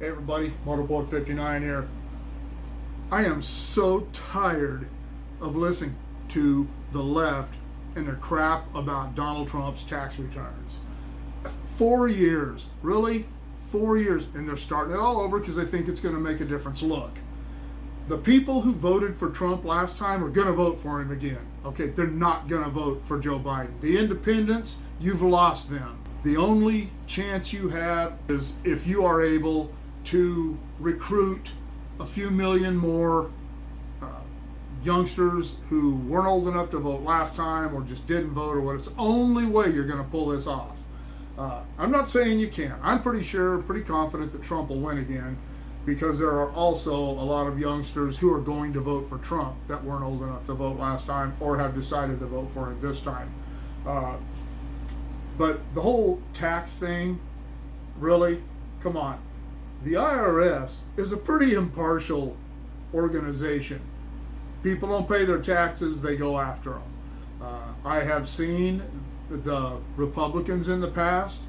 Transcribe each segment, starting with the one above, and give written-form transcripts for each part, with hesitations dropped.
Hey everybody, Motorboat 59 here. I am so tired of listening to the left and their crap about Donald Trump's tax returns. 4 years, really? 4 years, and they're starting it all over because they think it's going to make a difference. Look, the people who voted for Trump last time are going to vote for him again. Okay, they're not going to vote for Joe Biden. The independents, you've lost them. The only chance you have is if you are able to recruit a few million more youngsters who weren't old enough to vote last time or just didn't vote, or what. It's the only way you're going to pull this off. I'm not saying you can't. I'm pretty confident that Trump will win again, because there are also a lot of youngsters who are going to vote for Trump that weren't old enough to vote last time or have decided to vote for him this time. But the whole tax thing, really, come on. The IRS is a pretty impartial organization. People don't pay their taxes, they go after them. I have seen the Republicans in the past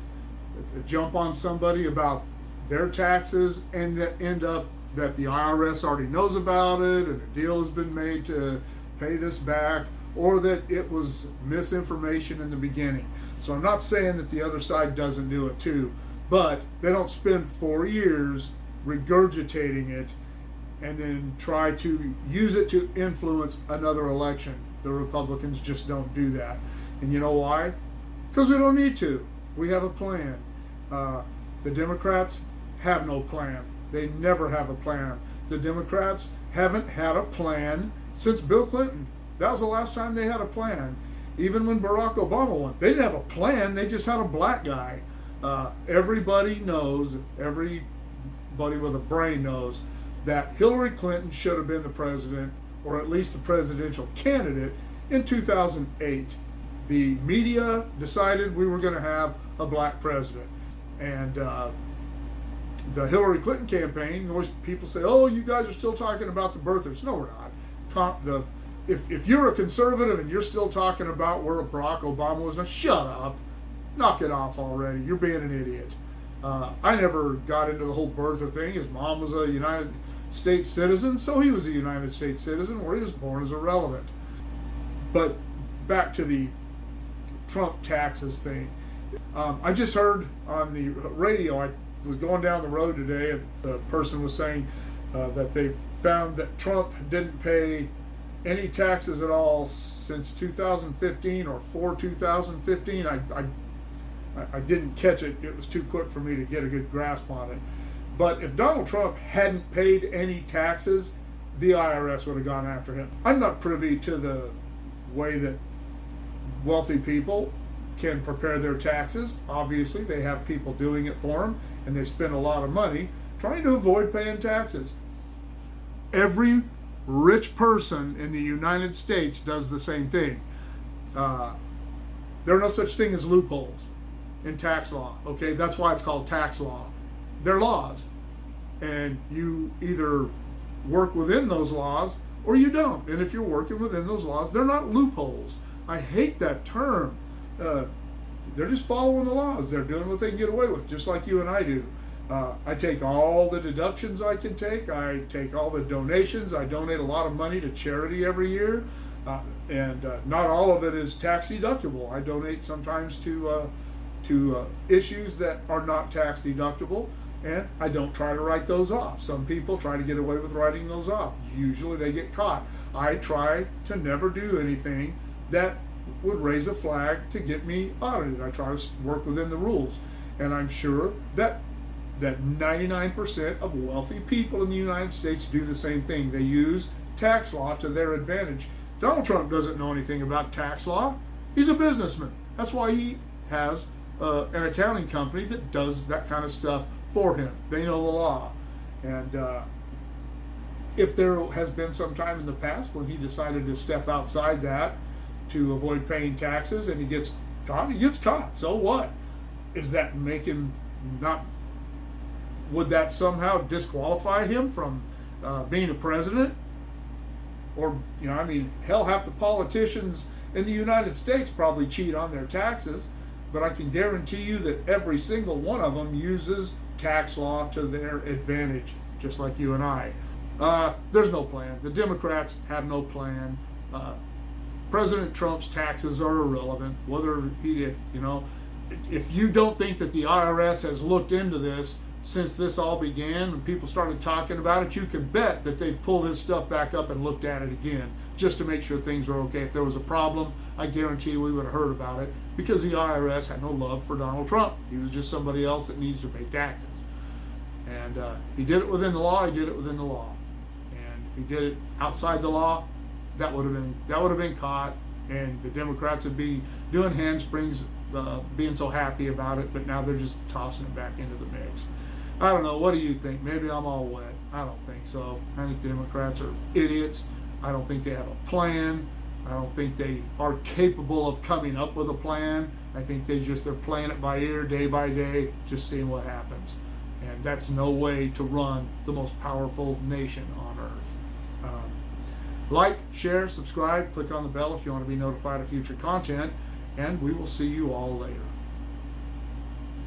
jump on somebody about their taxes and that end up that the IRS already knows about it and a deal has been made to pay this back, or that it was misinformation in the beginning. So I'm not saying that the other side doesn't do it too, but they don't spend 4 years regurgitating it and then try to use it to influence another election. The Republicans just don't do that. And you know why? Because we don't need to. We have a plan. The Democrats have no plan. They never have a plan. The Democrats haven't had a plan since Bill Clinton. That was the last time they had a plan. Even when Barack Obama won, they didn't have a plan. They just had a black guy. Everybody knows, everybody with a brain knows, that Hillary Clinton should have been the president, or at least the presidential candidate, in 2008. The media decided we were going to have a black president. And the Hillary Clinton campaign, people say, oh, you guys are still talking about the birthers. No, we're not. If you're a conservative and you're still talking about where Barack Obama was, now shut up. Knock it off already. You're being an idiot. I never got into the whole birther thing. His mom was a United States citizen, so he was a United States citizen. Where he was born is irrelevant. But back to the Trump taxes thing. I just heard on the radio, I was going down the road today, and the person was saying that they found that Trump didn't pay any taxes at all since 2015 or for 2015. I didn't catch it. It was too quick for me to get a good grasp on it. But if Donald Trump hadn't paid any taxes, the IRS would have gone after him. I'm not privy to the way that wealthy people can prepare their taxes. Obviously, they have people doing it for them, and they spend a lot of money trying to avoid paying taxes. Every rich person in the United States does the same thing. There are no such thing as loopholes in tax law. Okay, that's why it's called tax law. They're laws, and you either work within those laws or you don't. And if you're working within those laws, they're not loopholes. I hate that term. They're just following the laws. They're doing what they can get away with, just like you and I do. I take all the deductions I can take. I take all the donations. I donate a lot of money to charity every year, and not all of it is tax deductible. I donate sometimes to issues that are not tax deductible, and I don't try to write those off. Some people try to get away with writing those off. Usually they get caught. I try to never do anything that would raise a flag to get me audited. I try to work within the rules, and I'm sure that 99% of wealthy people in the United States do the same thing. They use tax law to their advantage. Donald Trump doesn't know anything about tax law. He's a businessman. That's why he has an accounting company that does that kind of stuff for him. They know the law. And if there has been some time in the past when he decided to step outside that to avoid paying taxes and he gets caught, he gets caught. So what? Is that make him not? Would that somehow disqualify him from being a president? Or, hell, half the politicians in the United States probably cheat on their taxes. but I can guarantee you that every single one of them uses tax law to their advantage, just like you and I. There's no plan. The Democrats have no plan. President Trump's taxes are irrelevant. If you don't think that the IRS has looked into this since this all began and people started talking about it, you can bet that they've pulled his stuff back up and looked at it again just to make sure things are okay. If there was a problem, I guarantee we would have heard about it, because the IRS had no love for Donald Trump. He was just somebody else that needs to pay taxes. And if he did it within the law, he did it within the law. And if he did it outside the law, that would have been caught, and the Democrats would be doing handsprings, being so happy about it. But now they're just tossing it back into the mix. I don't know. What do you think? Maybe I'm all wet. I don't think so. I think the Democrats are idiots. I don't think they have a plan. I don't think they are capable of coming up with a plan. I think they're playing it by ear, day by day, just seeing what happens. And that's no way to run the most powerful nation on earth. Like, share, subscribe, click on the bell if you want to be notified of future content, and we will see you all later.